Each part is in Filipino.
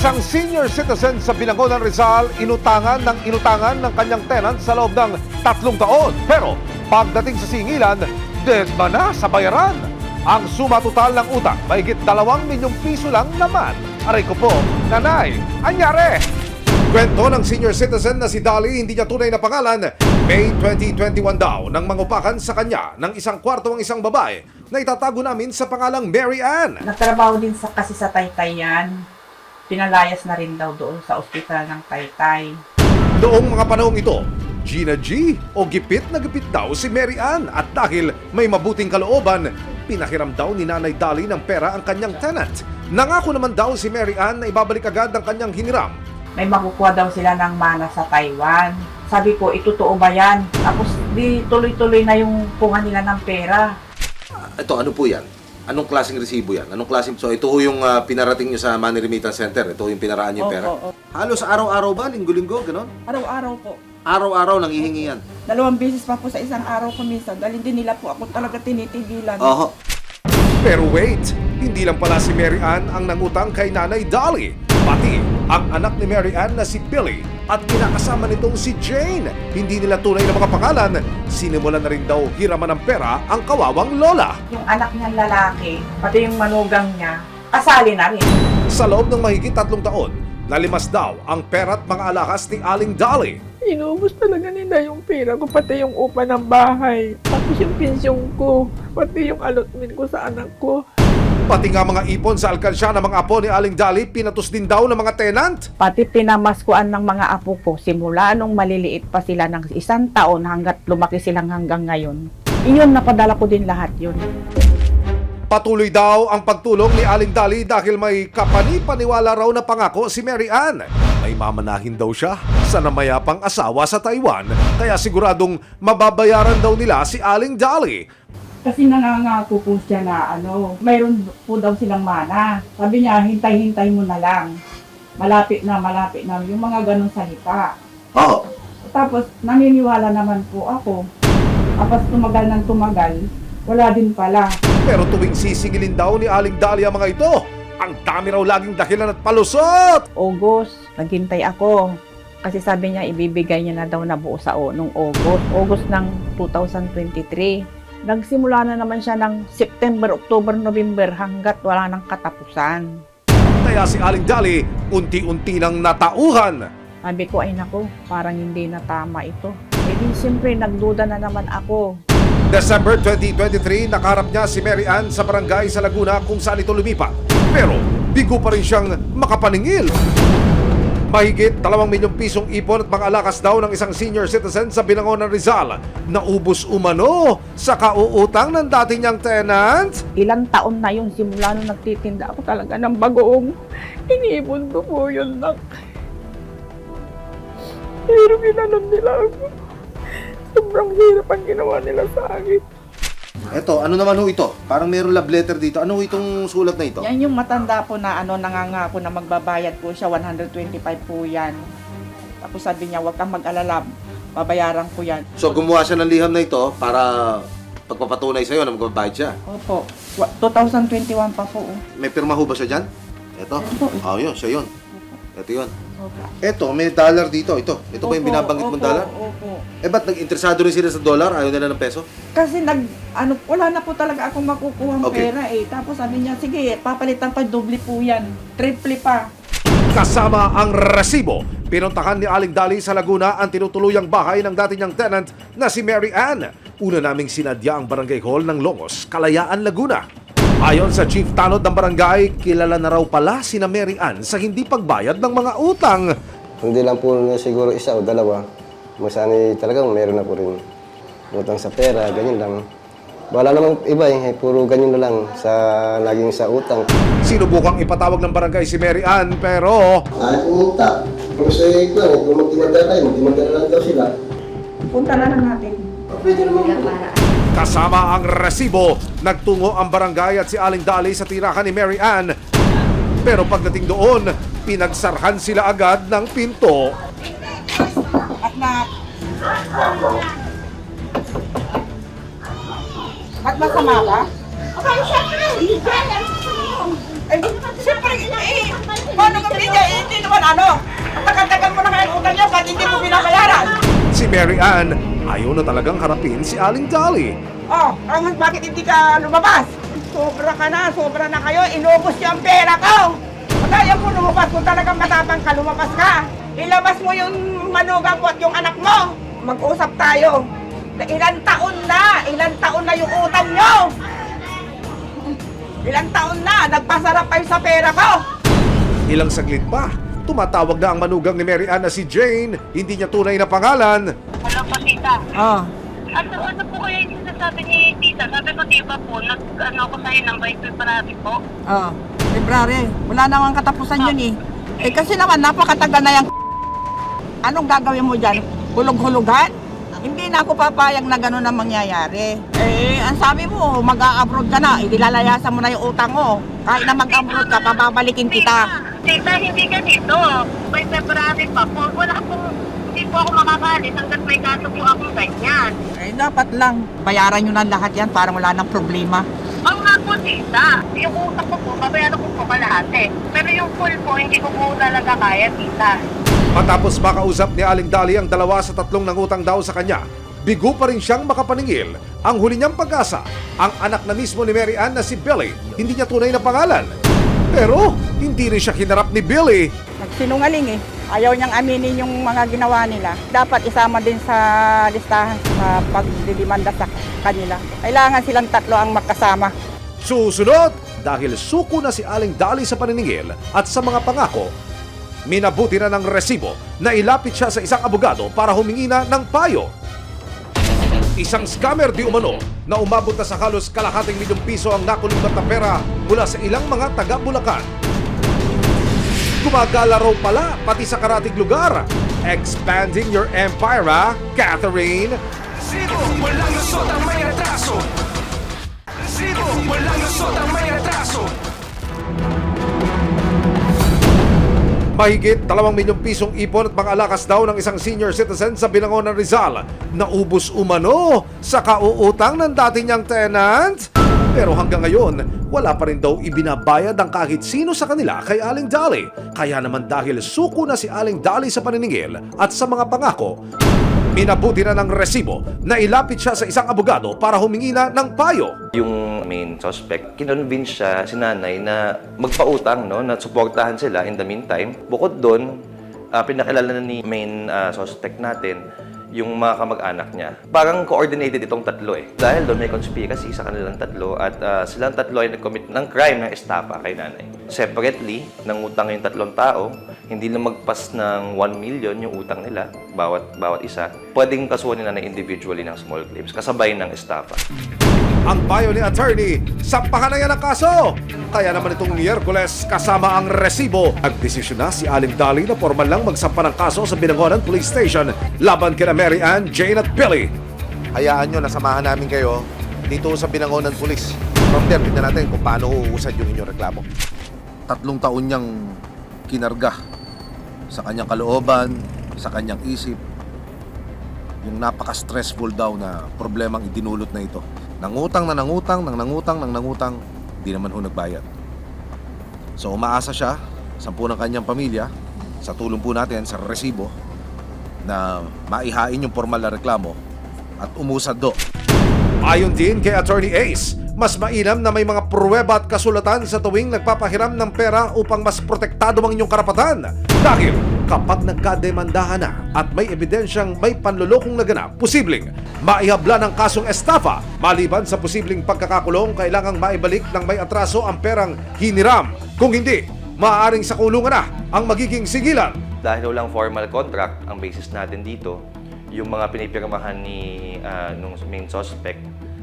Isang senior citizen sa Binangonan, Rizal, inutangan ng kanyang tenant sa loob ng 3 taon. Pero pagdating sa singilan, dedma na sa bayaran. Ang suma total ng utang, mahigit 2 milyong piso lang naman. Aray ko po, nanay, anyari! Kwento ng senior citizen na si Dolly, hindi niya tunay na pangalan. May 2021 daw nang mangupakan sa kanya ng isang kwarto ang isang babae na itatago namin sa pangalang Mary Ann. Nagtrabaho din kasi sa Taytay yan. Pinalayas na rin daw doon sa ospital ng Taytay. Noong mga panahong ito, Gina G o gipit na gipit daw si Mary Ann at dahil may mabuting kalooban, pinahiram daw ni Nanay Dolly ng pera ang kanyang tenant. Nangako naman daw si Mary Ann na ibabalik agad ang kanyang hiniram. May makukuha daw sila ng mana sa Taiwan. Sabi ko, itotoo ba yan? Tapos di tuloy-tuloy na yung kuha nila ng pera. Ito, ano po yan? Anong klaseng resibo yan? Anong klaseng... So, ito ho yung pinarating nyo sa Money Remittance Center. Ito yung pinaraan nyo yung pera. Opo. Halos araw-araw ba? Linggo-linggo? Ganon? Araw-araw po. Araw-araw nanghihingi yan. 2 beses pa po sa isang araw ko minsan. Dahil hindi nila po ako talaga tinitigilan. Oho. Pero wait, hindi lang pala si Mary Ann ang nangutang kay Nanay Dolly. Pati ang anak ni Mary Ann na si Billy at kinakasama nitong si Jane. Hindi nila tunay na mga pangalan. Sinimulan na rin daw hiraman ng pera ang kawawang lola. Yung anak niyang lalaki, pati yung manugang niya, kasali na rin. Sa loob ng mahigit 3 taon, nalimas daw ang pera at mga alakas ni Aling Dolly. Inubos talaga nila yung pera ko, pati yung upa ng bahay, tapos yung pensyong ko, pati yung allotment ko sa anak ko. Pati nga mga ipon sa alkansya ng mga apo ni Aling Dolly, pinatos din daw ng mga tenant. Pati pinamaskuan ng mga apo ko, simula nung maliliit pa sila ng 1 taon hanggat lumaki silang hanggang ngayon. Iyon, napadala ko din lahat yun. Patuloy daw ang pagtulong ni Aling Dolly dahil may kapani-paniwala raw na pangako si Mary Ann. May mamanahin daw siya sa namayapang asawa sa Taiwan, kaya siguradong mababayaran daw nila si Aling Dolly. Kasi nangangako po siya na mayroon po daw silang mana. Sabi niya, hintay-hintay mo na lang. Malapit na, yung mga ganong salita. Oo. Tapos, naniniwala naman po ako. Tapos tumagal ng tumagal, wala din pala. Pero tuwing sisingilin daw ni Aling Dolly ang mga ito, ang dami raw laging dahilan at palusot. August, naghintay ako. Kasi sabi niya, ibibigay niya na daw na buo sa nung August. August ng 2023. Nagsimula na naman siya ng September, October, November hanggat wala nang katapusan. Kaya si Aling Dolly, unti-unti nang natauhan. Sabi ko, ay naku, parang hindi na tama ito. Eh di siyempre, nagduda na naman ako. December 2023, nakaharap niya si Mary Ann sa barangay sa Laguna kung saan ito lumipat. Pero bigo pa rin siyang makapaningil. Mahigit 2 milyong pisong ipon at mga alakas daw ng isang senior citizen sa Binangonan, Rizal. Naubos umano sa kauutang ng dati niyang tenant. Ilang taon na yun, simula nung nagtitinda ako talaga ng bagoong. Iniipon ko po yun lang. Pero ginanon nila ako. Sobrang hirap ang ginawa nila sa akin. Ito, ano naman ho ito? Parang mayroong love letter dito. Ano ho itong sulat na ito? Yan yung matanda po na nangangako na magbabayad po siya, 125 po yan. Tapos sabi niya, huwag kang mag-alala, babayaran ko yan. So, gumawa siya ng liham na ito para pagpapatunay sa'yo na magbabayad siya. Opo, 2021 pa po. May pirma ho ba siya dyan? Ito? Ito. Yun, siya yun. Ito yun. Opo. Ito, may dollar dito. Ito ba yung binabanggit mong dollar? Opo. Ba't nag-interesado rin sila sa dollar? Ayaw nila ng peso? Kasi wala na po talaga akong makukuha Okay. pera eh. Tapos sabi niya, sige, papalitan pa, doble po yan. Triple pa. Kasama ang resibo, pinuntahan ni Aling Dolly sa Laguna ang tinutuluyang bahay ng dati niyang tenant na si Mary Ann. Una naming sinadya ang barangay hall ng Longos, Kalayaan, Laguna. Ayon sa chief tanod ng barangay, kilala na raw pala sina Mary Ann sa hindi pagbayad ng mga utang. Hindi lang po siguro 1 o 2. Masani talagang meron na po rin utang sa pera, ganyan lang. Wala namang iba puro ganyan na lang sa laging sa utang. Sinubukang ipatawag ng barangay si Mary Ann pero Ay, pumunta. Kung sa ito, kung magtimadala lang daw sila. Punta na lang natin. Pwede naman po. kasama ang resibo, nagtungo ang barangay at si Aling Dolly sa tirahan ni Mary Ann. Pero pagdating doon, pinagsarhan sila agad ng pinto. Anak. Ba't masama ka? Okay, syempre, Eh, siyempre, paano kang bigayin? naman ano? Ang tagal-tagal mo na kaya utang niya, ba't hindi mo binabayaran? Si Mary Ann ayaw na talagang harapin si Aling Dolly. Oh, bakit hindi ka lumabas? Sobra na kayo, inubos niyo ang pera ko! Kaya mo lumabas kung talagang matapang ka, lumabas ka. Ilabas mo yung manugang mo at yung anak mo. Mag-usap tayo. Ilang taon na yung utang nyo. Ilang taon na, nagpasarap kayo sa pera ko. Ilang saglit pa, tumatawag na ang manugang ni Mary Ann na si Jane. Hindi niya tunay na pangalan. Hello po, tita. Oh. Ano po kaya yung sinasabi ni tita? Sabi ko, di ba po, nag-ano ako sa'yo ng Vice Preparati po? Oh. February, wala namang katapusan yun eh. Eh kasi naman, napakatagal na yung anong gagawin mo dyan? Hulog-hulugan? Hindi na ako papayag na gano'n ang mangyayari. Eh, ang sabi mo, mag-a-abroad ka na, ilalayasan mo na yung utang mo. Kahit na mag-abroad ka, pababalikin kita. Tita, hindi ka dito. Vice Preparati pa po. Hindi po ako makakalis hanggat may kaso po akong ganyan. Eh, dapat lang. Bayaran nyo na lahat yan para wala nang problema. Oo nga po, tita. Yung utang ko po, babayaran ko po kalahati. Pero yung full po, hindi ko po talaga kaya, tita. Matapos makausap ni Aling Dolly ang 2 sa 3 nangutang daw sa kanya, bigo pa rin siyang makapaningil. Ang huli niyang pag-asa, ang anak na mismo ni Mary Ann na si Billy, hindi niya tunay na pangalan. Pero hindi rin siya hinarap ni Billy. Nagsinungaling eh. Ayaw niyang aminin yung mga ginawa nila. Dapat isama din sa listahan sa pagdidimanda sa kanila. Kailangan silang tatlo ang magkasama. Susunod, dahil suko na si Aling Dolly sa paniningil at sa mga pangako, minabuti na ng resibo na ilapit siya sa isang abogado para humingi na ng payo. Isang scammer di umano na umabot na sa halos kalahating milyong piso ang nakulungan na pera mula sa ilang mga taga-Bulacan. Gumagala raw pala pati sa karatig lugar. Expanding your empire, ha, Catherine? Resibo, walang lusot ang may atraso. Resibo, walang lusot ang may atraso. Mahigit 2 milyong pisong ipon at pang-alakas daw ng isang senior citizen sa Binangonan, Rizal. Naubos umano sa kauutang ng dati niyang tenant. Pero hanggang ngayon, wala pa rin daw ibinabayad ang kahit sino sa kanila kay Aling Dolly. Kaya naman dahil suko na si Aling Dolly sa paniningil at sa mga pangako, minabuti na ng resibo na ilapit siya sa isang abogado para humingi na ng payo. Yung main suspect, kinonvince siya si nanay na magpautang, no, na suportahan sila in the meantime. Bukod doon, pinakilala na ni main suspect natin yung mga kamag-anak niya. Parang coordinated itong tatlo eh. Dahil doon may conspiracy sa kanilang tatlo at silang tatlo ay nag-commit ng crime ng estafa kay nanay. Separately, nangutang yung 3 tao, hindi na magpas ng 1 million yung utang nila, bawat isa. Pwedeng kasuhan nila na individually ng small claims, kasabay ng estafa. Ang payo ni attorney, sampahan na yan ang kaso. Kaya naman itong Miyerkules kasama ang resibo. Nagdesisyon na si Aling Dolly na formal lang magsampa ng kaso sa Binangonan Police Station laban kina Mary Ann, Jane at Billy. Hayaan nyo, nasamahan namin kayo dito sa Binangonan Police. From there, tignan natin kung paano uusad yung inyong reklamo. 3 taon niyang kinarga sa kanyang kalooban, sa kanyang isip, yung napaka-stressful daw na problemang idinulot na ito. Nangutang, di naman ho nagbayad. So umaasa siya sa ng kanyang pamilya, sa tulong po natin sa resibo, na maihain yung formal na reklamo at umusad do. Ayon din kay Attorney Ace, mas mainam na may mga pruweba at kasulatan sa tuwing nagpapahiram ng pera upang mas protektado ang inyong karapatan. Dahil kapag nagkademandahan na at may ebidensyang may panlulokong naganap, posibleng maihabla ng kasong estafa. Maliban sa posibleng pagkakakulong, kailangang maibalik ng may atraso ang perang hiniram. Kung hindi, maaaring sa kulungan na ang magiging sigilan. Dahil walang formal contract, ang basis natin dito, yung mga pinipirmahan ni nung main suspect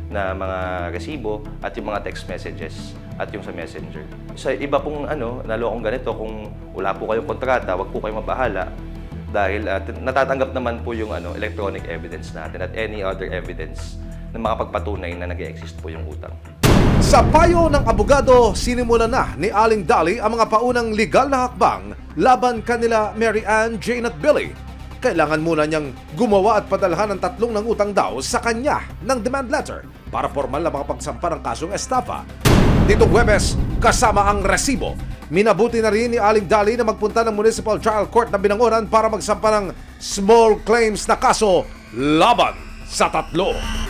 na mga resibo at yung mga text messages at yung sa messenger. Sa iba pong nalokong ganito, kung wala po kayong kontrata, wag po kayong mabahala dahil natatanggap naman po yung electronic evidence natin at any other evidence na makapagpatunay na nag-exist po yung utang. Sa payo ng abogado, sinimulan na ni Aling Dolly ang mga paunang legal na hakbang laban kanila Mary Ann, Jane at Billy. Kailangan muna niyang gumawa at padalhan ng 3 nangutang daw sa kanya ng demand letter para formal na makapagsampa ng kasong estafa. Ditong Huwebes, kasama ang resibo, minabuti na rin ni Aling Dali na magpunta ng Municipal Trial Court ng Binangonan para magsampa ng small claims na kaso laban sa tatlo.